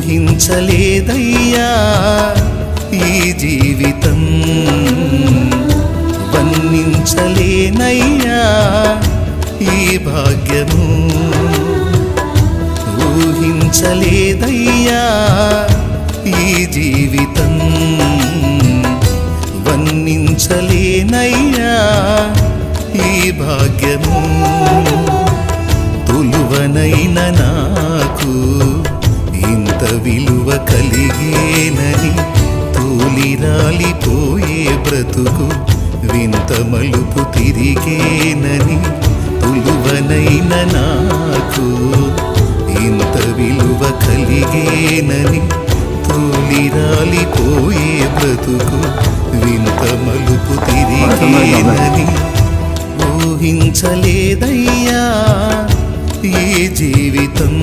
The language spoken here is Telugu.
ఊహించలేదయ్యా ఈ జీవితం, వర్ణించలేనయ్యా ఈ భాగ్యము. ఊహించలేదయ్యా ఈ జీవితం, వర్ణించలేనయ్యా ఈ భాగ్యము. తులువనైన నాకు ఇంత విలువ కలిగేనని, తూలిరాలిపోయే బ్రతుకు వింత మలుపు తిరిగేనని. తులువనైన నాకు ఇంత విలువ కలిగేనని, తూలిరాలిపోయే బ్రతుకు వింత మలుపు తిరిగేనని. ఊహించలేదయ్యా ఈ జీవితం.